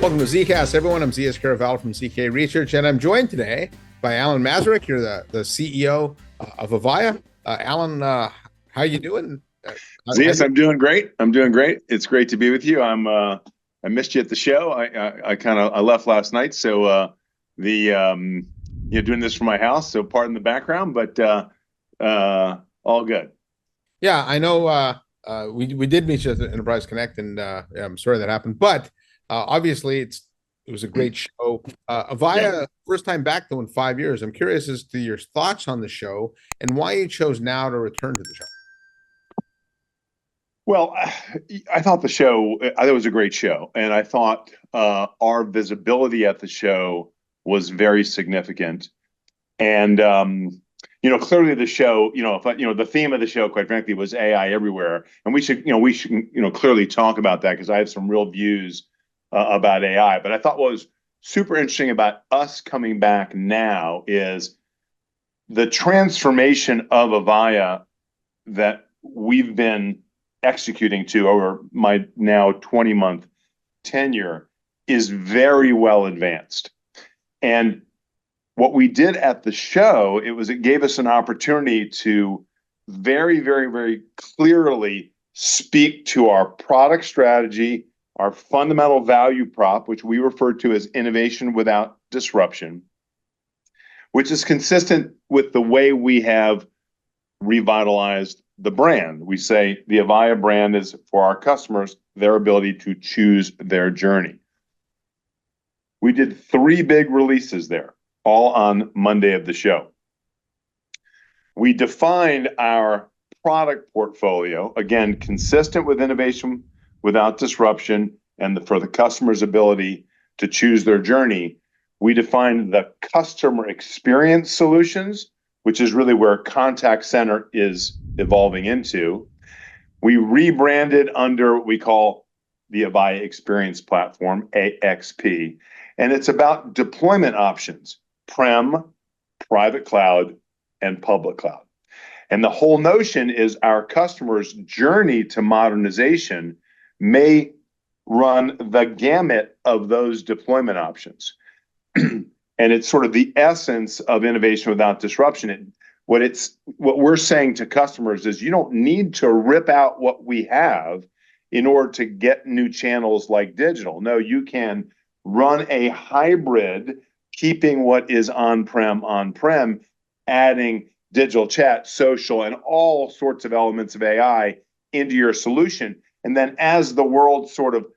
Welcome to ZKast, everyone. I'm Z.S. Caraval from ZK Research, and I'm joined today by Alan Masarek. You're the CEO of Avaya. Alan, how you doing? ZS, I'm doing great. It's great to be with you. I missed you at the show. I left last night, so doing this from my house. So pardon the background, but all good. Yeah, I know. We did meet you at the Enterprise Connect, and I'm sorry that happened. But obviously, it was a great show. Avaya, first time back though in 5 years. I'm curious as to your thoughts on the show and why you chose now to return to the show. Well, I thought it was a great show, and I thought our visibility at the show was very significant. And clearly the show, the theme of the show, quite frankly, was AI everywhere, and we should clearly talk about that because I have some real views about AI. But I thought what was super interesting about us coming back now is the transformation of Avaya that we've been executing to over my now 20-month tenure is very well advanced. And what we did at the show, it gave us an opportunity to very, very, very clearly speak to our product strategy, our fundamental value prop, which we refer to as innovation without disruption, which is consistent with the way we have revitalized the brand. We say the Avaya brand is for our customers, their ability to choose their journey. We did 3 big releases there, all on Monday of the show. We defined our product portfolio, again, consistent with innovation without disruption and for the customer's ability to choose their journey. We defined the customer experience solutions, which is really where contact center is evolving into. We rebranded under what we call the Avaya Experience Platform, AXP, and it's about deployment options, prem, private cloud, and public cloud. And the whole notion is our customers' journey to modernization may run the gamut of those deployment options. And it's sort of the essence of innovation without disruption. What we're saying to customers is you don't need to rip out what we have in order to get new channels like digital. No, you can run a hybrid, keeping what is on-prem, adding digital chat, social, and all sorts of elements of AI into your solution. And then as the world sort of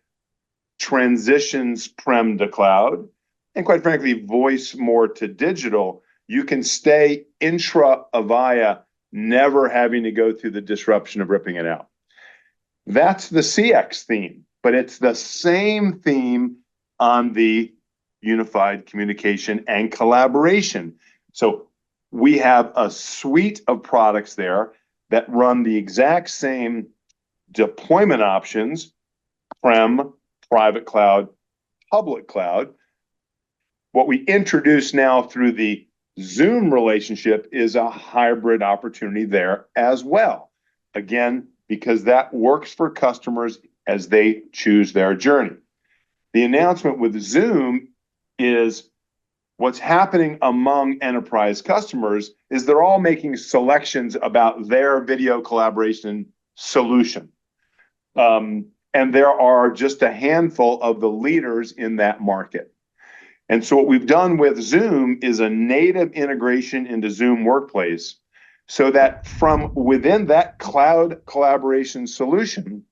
transitions prem to cloud, and quite frankly, voice more to digital, you can stay intra-Avaya, never having to go through the disruption of ripping it out. That's the CX theme, but it's the same theme on the unified communication and collaboration. So we have a suite of products there that run the exact same deployment options, prem, private cloud, public cloud. What we introduce now through the Zoom relationship is a hybrid opportunity there as well. Again, because that works for customers as they choose their journey. The announcement with Zoom is what's happening among enterprise customers is they're all making selections about their video collaboration solution. And there are just a handful of the leaders in that market. And so what we've done with Zoom is a native integration into Zoom Workplace so that from within that cloud collaboration solution,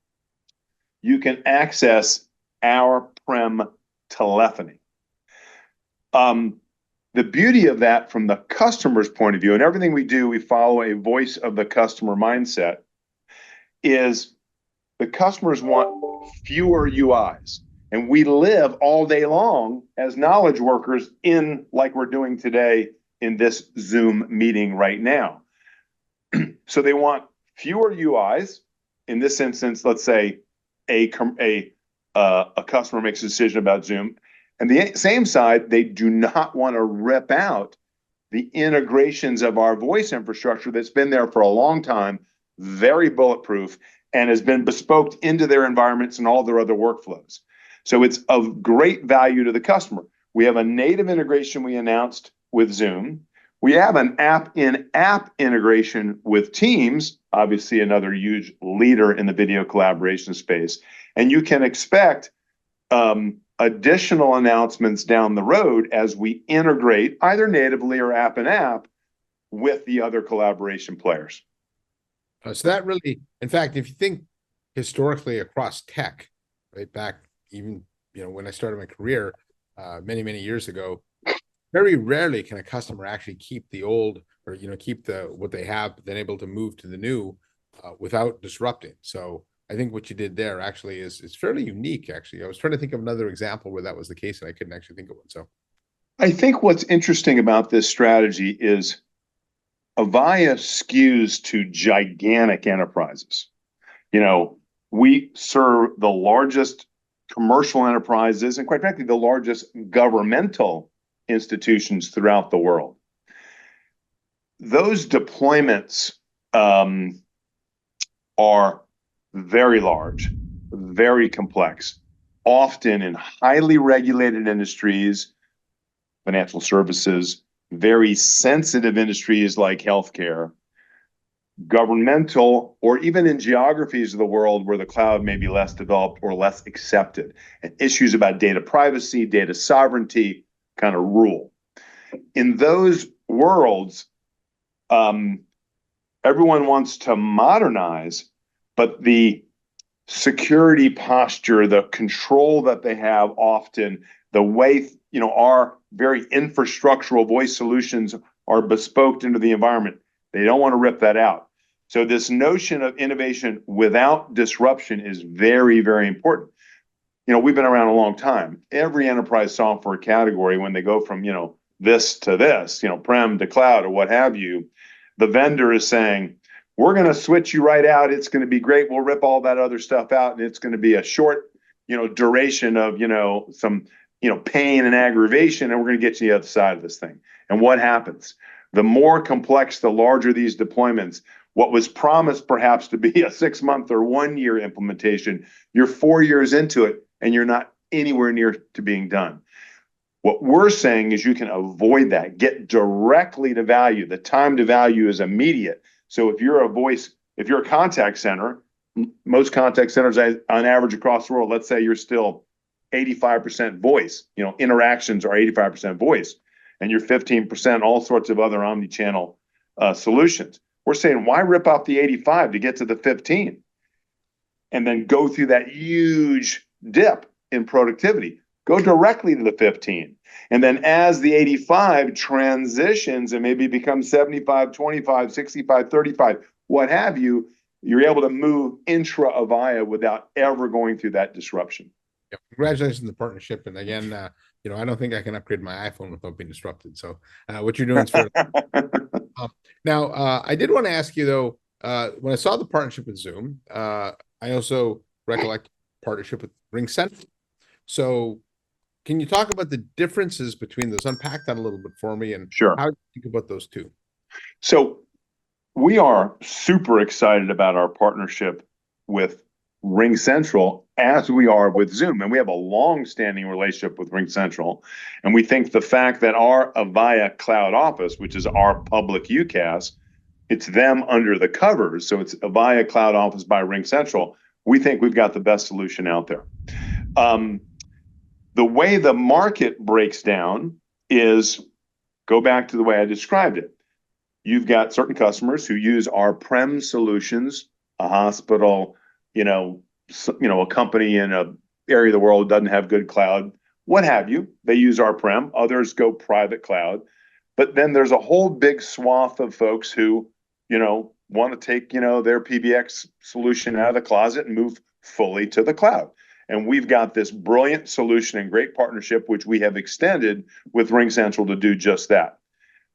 you can access our prem telephony. The beauty of that from the customer's point of view, and everything we do, we follow a voice of the customer mindset, is the customers want fewer UIs. And we live all day long as knowledge workers in, like we're doing today in this Zoom meeting right now. So they want fewer UIs. In this instance, let's say a customer makes a decision about Zoom. And the same side, they do not want to rip out the integrations of our voice infrastructure that's been there for a long time, very bulletproof, and has been bespoke into their environments and all their other workflows. So it's of great value to the customer. We have a native integration we announced with Zoom. We have an app-in-app integration with Teams, obviously another huge leader in the video collaboration space. And you can expect additional announcements down the road as we integrate either natively or app-in-app with the other collaboration players. So that really, in fact, if you think historically across tech, right back even, when I started my career many, many years ago, very rarely can a customer actually keep the old or, keep what they have, but then able to move to the new without disrupting. So I think what you did there actually is fairly unique, actually. I was trying to think of another example where that was the case, and I couldn't actually think of one. So I think what's interesting about this strategy is Avaya skews to gigantic enterprises. We serve the largest commercial enterprises and, quite frankly, the largest governmental institutions throughout the world. Those deployments are very large, very complex, often in highly regulated industries, financial services, very sensitive industries like healthcare, governmental, or even in geographies of the world where the cloud may be less developed or less accepted, and issues about data privacy, data sovereignty kind of rule. In those worlds, everyone wants to modernize, but the security posture, the control that they have often, the way, our very infrastructural voice solutions are bespoke into the environment. They don't want to rip that out. So this notion of innovation without disruption is very, very important. We've been around a long time. Every enterprise software category, when they go from, this to this, prem to cloud or what have you, the vendor is saying, we're going to switch you right out. It's going to be great. We'll rip all that other stuff out, and it's going to be a short, duration of, some, pain and aggravation, and we're going to get you the other side of this thing. And what happens? The more complex, the larger these deployments. What was promised perhaps to be a 6-month or 1-year implementation, you're 4 years into it, and you're not anywhere near to being done. What we're saying is you can avoid that, get directly to value. The time to value is immediate. So if you're a contact center, most contact centers on average across the world, let's say you're still 85% voice, interactions are 85% voice, and you're 15% all sorts of other omni-channel solutions. We're saying, why rip off the 85 to get to the 15 and then go through that huge dip in productivity? Go directly to the 15. And then as the 85 transitions and maybe becomes 75, 25, 65, 35, what have you, you're able to move intra Avaya without ever going through that disruption. yeah, congratulations on the partnership. And again, I don't think I can upgrade my iPhone without being disrupted. So what you're doing is fair. Now, I did want to ask you, though, when I saw the partnership with Zoom, I also recollect partnership with RingCentral. So can you talk about the differences between those? Unpack that a little bit for me, and Sure. how do you think about those two? So we are super excited about our partnership with RingCentral as we are with Zoom. And we have a long-standing relationship with RingCentral. And we think the fact that our Avaya Cloud Office, which is our public UCaaS, it's them under the covers. So it's Avaya Cloud Office by RingCentral. We think we've got the best solution out there. The way the market breaks down is, go back to the way I described it. You've got certain customers who use our prem solutions, a hospital, a company in an area of the world doesn't have good cloud, what have you. They use our prem. Others go private cloud. But then there's a whole big swath of folks who, want to take, their PBX solution out of the closet and move fully to the cloud. And we've got this brilliant solution and great partnership, which we have extended with RingCentral to do just that.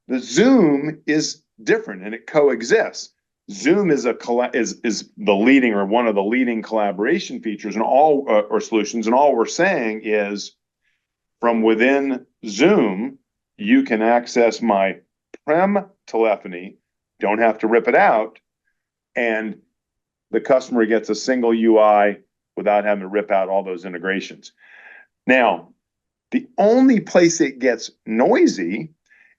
The Zoom is different, and it coexists. Zoom is the leading, or one of the leading collaboration features in all or solutions, and all we're saying is, from within Zoom, you can access my prem telephony, don't have to rip it out, and the customer gets a single UI without having to rip out all those integrations. Now, the only place it gets noisy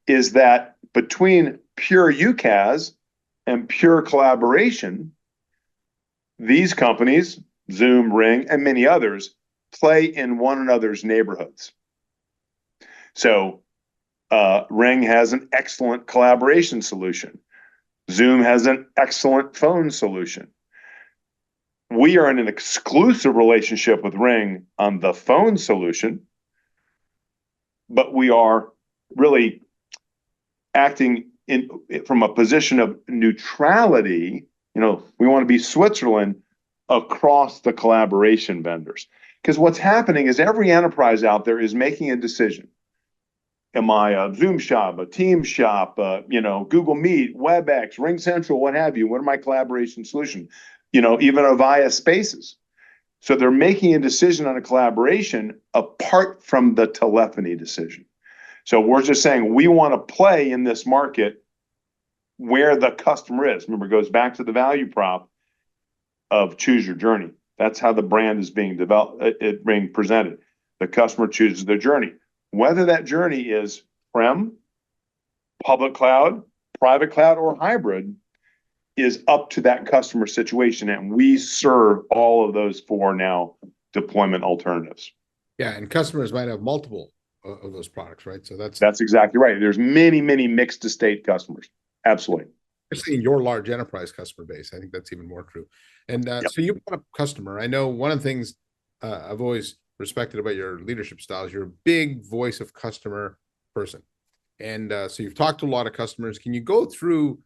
is that between pure UCaaS and pure collaboration, these companies, Zoom, Ring, and many others, play in one another's neighborhoods. So Ring has an excellent collaboration solution. Zoom has an excellent phone solution. We are in an exclusive relationship with Ring on the phone solution, but we are really acting from a position of neutrality. We want to be Switzerland across the collaboration vendors. Because what's happening is every enterprise out there is making a decision. Am I a Zoom shop, a Teams shop, Google Meet, WebEx, Ring Central, what have you? What are my collaboration solutions? Even Avaya Spaces. So they're making a decision on a collaboration apart from the telephony decision. So we're just saying we want to play in this market where the customer is. Remember, it goes back to the value prop of choose your journey. That's how the brand is being developed, being presented. The customer chooses their journey. Whether that journey is prem, public cloud, private cloud, or hybrid is up to that customer situation. And we serve all of those four now deployment alternatives. Yeah, and customers might have multiple of those products, right? So that's exactly right. There's many, many mixed estate customers. Absolutely. Especially in your large enterprise customer base. I think that's even more true. And so you brought up customer. I know one of the things I've always respected about your leadership style is you're a big voice of customer person. And so you've talked to a lot of customers. Can you go through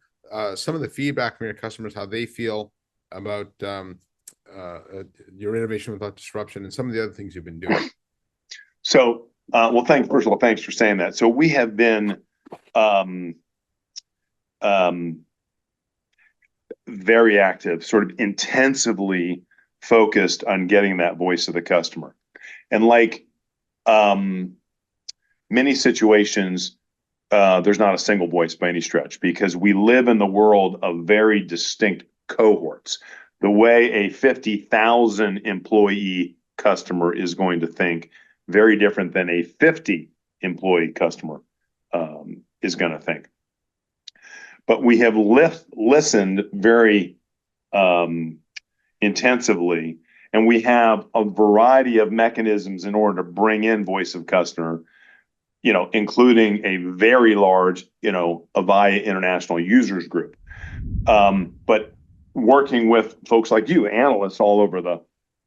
some of the feedback from your customers, how they feel about your innovation without disruption and some of the other things you've been doing? So, first of all, thanks for saying that. So we have been very active, sort of intensively focused on getting that voice of the customer. And like many situations, there's not a single voice by any stretch, because we live in the world of very distinct cohorts. The way a 50,000 employee customer is going to think, very different than a 50 employee customer is going to think. But we have listened very intensively, and we have a variety of mechanisms in order to bring in voice of customer, including a very large, Avaya international users group. But working with folks like you, analysts all over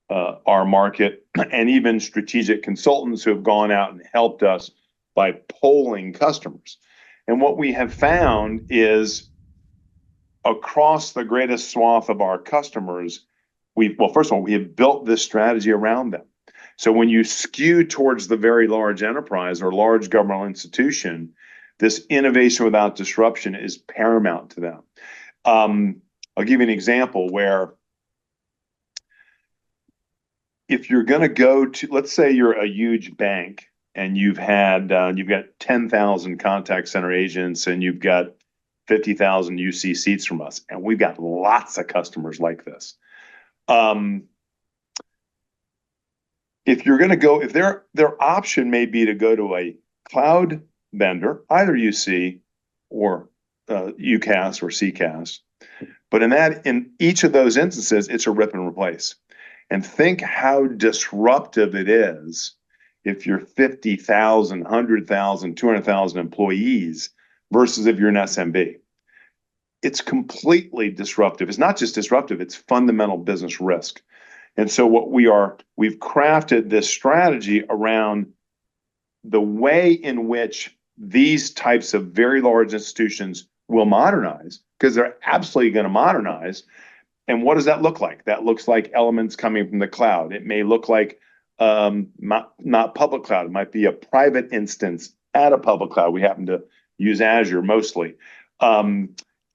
our market, and even strategic consultants who have gone out and helped us by polling customers. And what we have found is across the greatest swath of our customers, first of all, we have built this strategy around them. So when you skew towards the very large enterprise or large governmental institution, this innovation without disruption is paramount to them. I'll give you an example where if you're going to go to, let's say you're a huge bank and you've got 10,000 contact center agents and you've got 50,000 UC seats from us, and we've got lots of customers like this. If you're going to go, if their option may be to go to a cloud vendor, either UC or UCaaS or CCaaS, but in each of those instances, it's a rip and replace. And think how disruptive it is if you're 50,000, 100,000, 200,000 employees versus if you're an SMB. It's completely disruptive. It's not just disruptive, it's fundamental business risk. And so we've crafted this strategy around the way in which these types of very large institutions will modernize, because they're absolutely going to modernize. And what does that look like? That looks like elements coming from the cloud. It may look like not public cloud. It might be a private instance at a public cloud. We happen to use Azure mostly.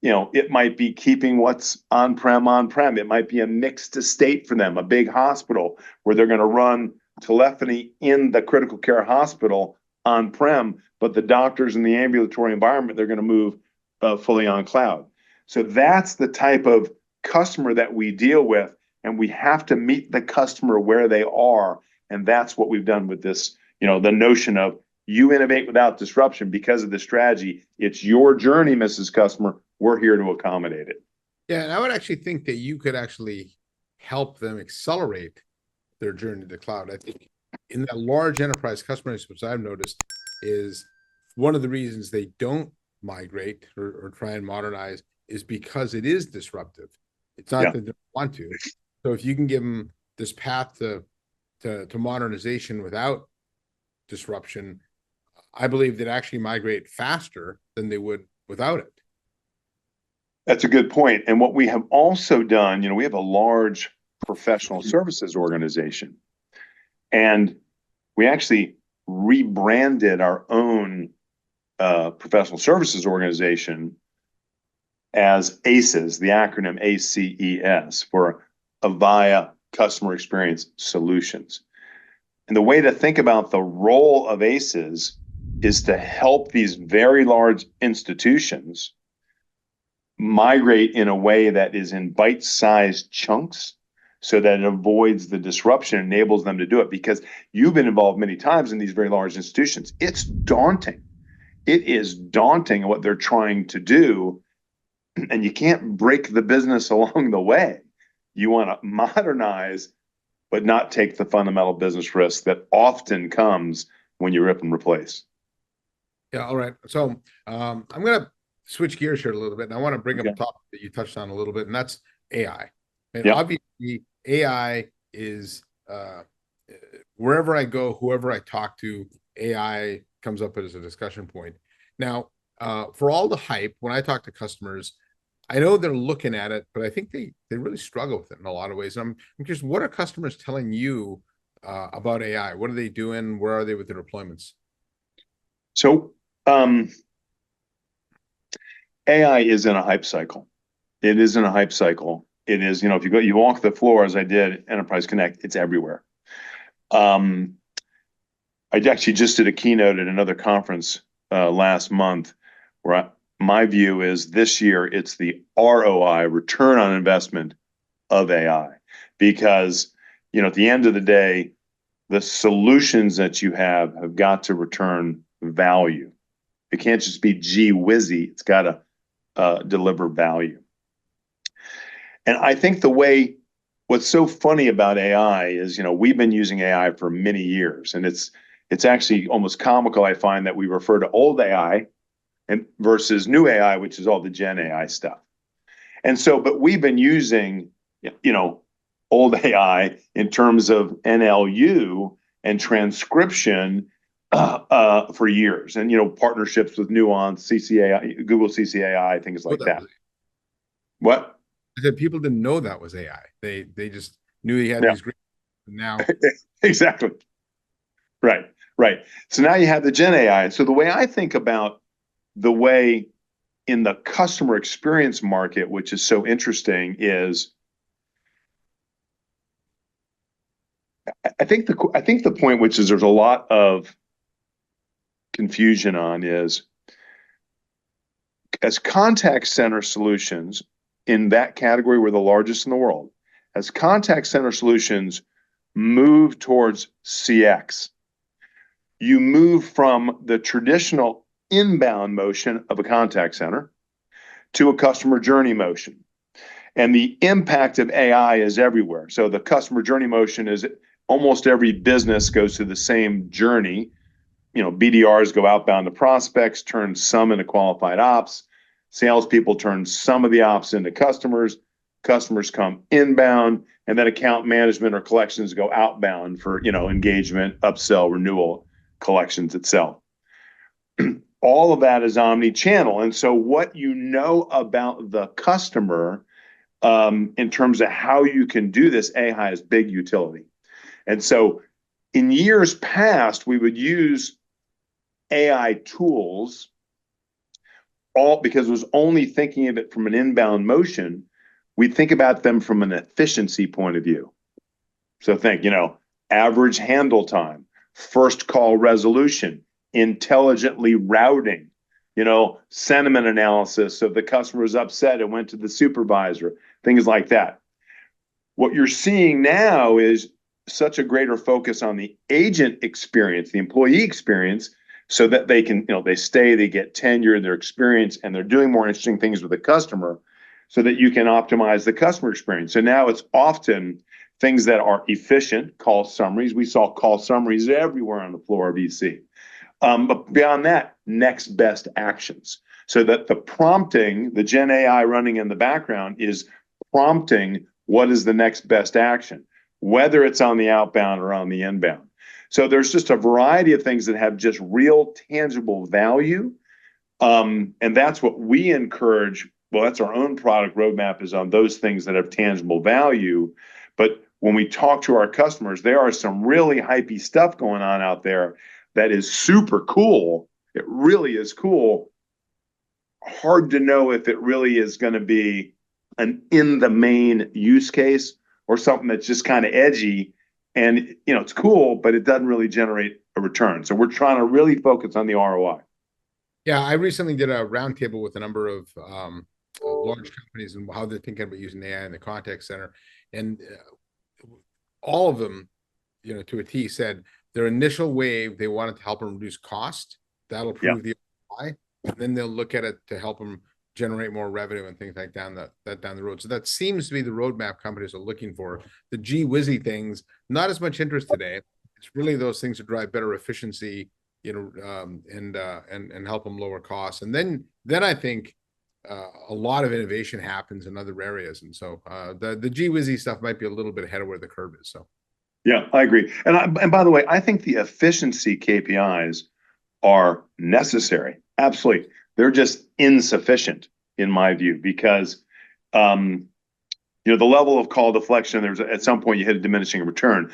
It might be keeping what's on-prem. It might be a mixed estate for them, a big hospital where they're going to run telephony in the critical care hospital on-prem, but the doctors in the ambulatory environment, they're going to move fully on cloud. So that's the type of customer that we deal with, and we have to meet the customer where they are And that's what we've done with this, the notion of you innovate without disruption because of the strategy. It's your journey, Mrs. Customer. We're here to accommodate it. Yeah, and I would actually think that you could actually help them accelerate their journey to the cloud. I think in that large enterprise customers, which I've noticed, is one of the reasons they don't migrate or try and modernize is because it is disruptive. It's not that they don't want to. So if you can give them this path to modernization without disruption, I believe they'd actually migrate faster than they would without it. That's a good point. And what we have also done, we have a large professional services organization, and we actually rebranded our own professional services organization as ACES, the acronym ACES, for Avaya Customer Experience Solutions. And the way to think about the role of ACES is to help these very large institutions migrate in a way that is in bite-sized chunks so that it avoids the disruption, enables them to do it. Because you've been involved many times in these very large institutions. It's daunting. It is daunting what they're trying to do, and you can't break the business along the way. You want to modernize, but not take the fundamental business risk that often comes when you rip and replace. Yeah, all right. So I'm going to switch gears here a little bit, and I want to bring up a topic that you touched on a little bit, and that's AI. And obviously, AI is wherever I go, whoever I talk to, AI comes up as a discussion point. Now, for all the hype, when I talk to customers, I know they're looking at it, but I think they really struggle with it in a lot of ways. And I'm curious, what are customers telling you about AI? What are they doing? Where are they with their deployments? So AI is in a hype cycle. It is in a hype cycle. It is, if you walk the floor as I did Enterprise Connect, it's everywhere. I actually just did a keynote at another conference last month where my view is this year it's the ROI, return on investment of AI. Because, at the end of the day, the solutions that you have got to return value. It can't just be gee whizzy. It's got to deliver value. And I think what's so funny about AI is, we've been using AI for many years, and it's actually almost comical. I find that we refer to old AI and versus new AI, which is all the Gen AI stuff. And so, but we've been using, old AI in terms of NLU and transcription for years, and partnerships with Nuance, CCAI, Google CCAI, things like that. What? I said people didn't know that was AI. They just knew he had these great. Now, exactly. Right. So now you have the Gen AI. And so the way I think about the way in the customer experience market, which is so interesting, is I think the point, which is there's a lot of confusion on, is as contact center solutions in that category, we're the largest in the world. As contact center solutions move towards CX, you move from the traditional inbound motion of a contact center to a customer journey motion. And the impact of AI is everywhere. So the customer journey motion is almost every business goes through the same journey. BDRs go outbound to prospects, turn some into qualified ops. Salespeople turn some of the ops into customers. Customers come inbound, and then account management or collections go outbound for engagement, upsell, renewal, collections itself. All of that is omni-channel. And so what about the customer in terms of how you can do this, AI has big utility. And so in years past, we would use AI tools because it was only thinking of it from an inbound motion. We think about them from an efficiency point of view. So think, average handle time, first call resolution, intelligently routing, sentiment analysis. So if the customer was upset, it went to the supervisor, things like that. What you're seeing now is such a greater focus on the agent experience, the employee experience, so that they can, they stay, they get tenure, their experience, and they're doing more interesting things with the customer so that you can optimize the customer experience. So now it's often things that are efficient, call summaries. We saw call summaries everywhere on the floor of EC. But beyond that, next best actions. So that the prompting, the Gen AI running in the background is prompting what is the next best action, whether it's on the outbound or on the inbound. So there's just a variety of things that have just real tangible value. And that's what we encourage. Well, that's our own product roadmap, is on those things that have tangible value. But when we talk to our customers, there are some really hypey stuff going on out there that is super cool. It really is cool. Hard to know if it really is going to be an in the main use case or something that's just kind of edgy. And, it's cool, but it doesn't really generate a return. So we're trying to really focus on the ROI. Yeah, I recently did a roundtable with a number of large companies and how they're thinking about using AI in the contact center. And all of them, to a T, said their initial wave, they wanted to help them reduce cost. That'll prove the ROI. And then they'll look at it to help them generate more revenue and things like down the road. So that seems to be the roadmap companies are looking for. The gee whizzy things, not as much interest today. It's really those things that drive better efficiency, and help them lower costs. And then I think a lot of innovation happens in other areas. And so the gee whizzy stuff might be a little bit ahead of where the curve is. So yeah, I agree. And by the way, I think the efficiency KPIs are necessary. Absolutely. They're just insufficient in my view, because the level of call deflection, there's at some point you hit a diminishing return.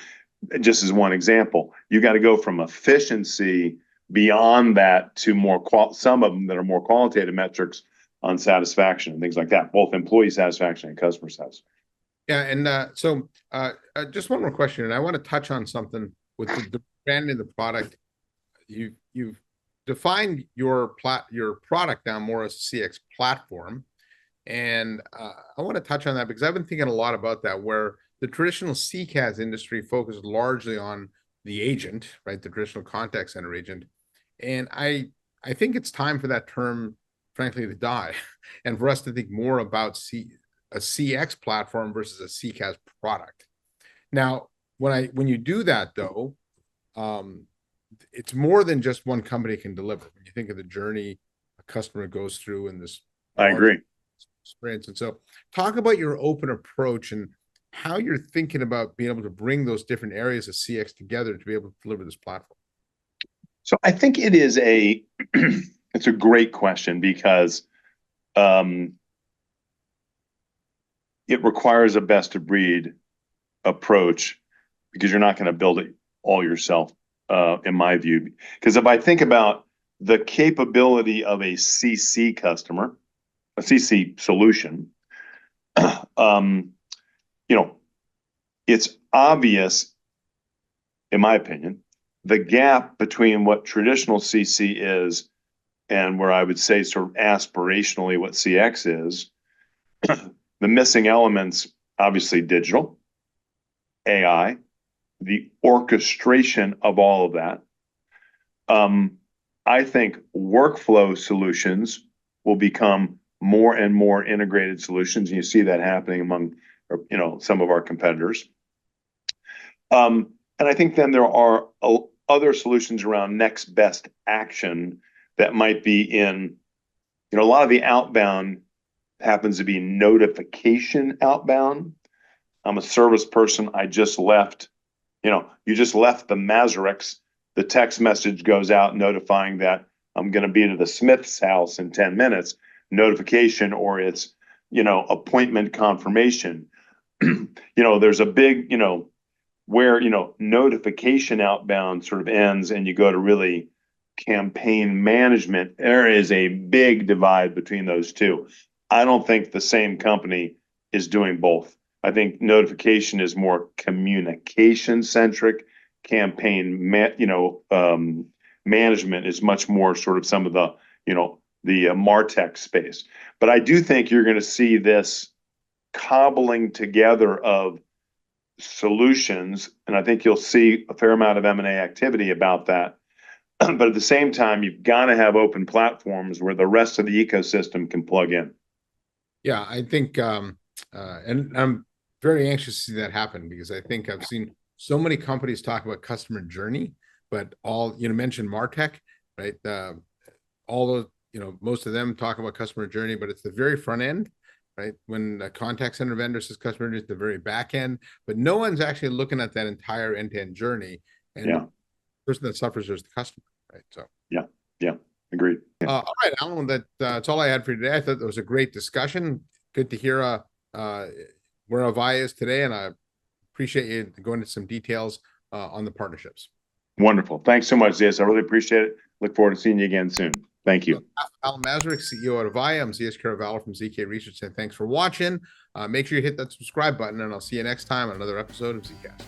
Just as one example, you got to go from efficiency beyond that to some of them that are more qualitative metrics on satisfaction and things like that, both employee satisfaction and customer satisfaction. Yeah, and so just one more question, and I want to touch on something with the branding of the product. You've defined your product now more as a CX platform, and I want to touch on that because I've been thinking a lot about that, where the traditional CCaaS industry focused largely on the agent, right? The traditional contact center agent. And I think it's time for that term, frankly, to die and for us to think more about a CX platform versus a CCaaS product. Now, when you do that, though, it's more than just one company can deliver. When you think of the journey a customer goes through in this I agree. experience. And so talk about your open approach and how you're thinking about being able to bring those different areas of CX together to be able to deliver this platform. So I think it is it's a great question, because it requires a best of breed approach, because you're not going to build it all yourself, in my view. Because if I think about the capability of a CC customer, a CC solution, it's obvious, in my opinion, the gap between what traditional CC is and where I would say sort of aspirationally what CX is. The missing elements, obviously digital, AI, the orchestration of all of that. I think workflow solutions will become more and more integrated solutions, and you see that happening among some of our competitors. And I think then there are other solutions around next best action that might be in, a lot of the outbound happens to be notification outbound. I'm a service person. I just left, you just left the Masarek's. The text message goes out notifying that I'm going to be to the Smith's house in 10 minutes, notification, or it's, appointment confirmation. There's a big, where, notification outbound sort of ends and you go to really campaign management. There is a big divide between those two. I don't think the same company is doing both. I think notification is more communication centric. Campaign, management is much more sort of some of the, the MarTech space. But I do think you're going to see this cobbling together of solutions, and I think you'll see a fair amount of M&A activity about that. But at the same time, you've got to have open platforms where the rest of the ecosystem can plug in. Yeah, I think, and I'm very anxious to see that happen, because I think I've seen so many companies talk about customer journey, but all, mentioned MarTech, right? All those, most of them talk about customer journey, but it's the very front end, right? When a contact center vendor says customer journey, it's the very back end, but no one's actually looking at that entire end-to-end journey. And the person that suffers is the customer, right? So yeah, agreed. all right, Alan, that's all I had for you today. I thought it was a great discussion. Good to hear where Avaya is today, and I appreciate you going into some details on the partnerships. Wonderful. Thanks so much, Zias. I really appreciate it. Look forward to seeing you again soon. Thank you. Alan Masarek, CEO at Avaya. I'm Zias Caravallo from ZK Research, and thanks for watching. Make sure you hit that subscribe button, and I'll see you next time on another episode of ZKast.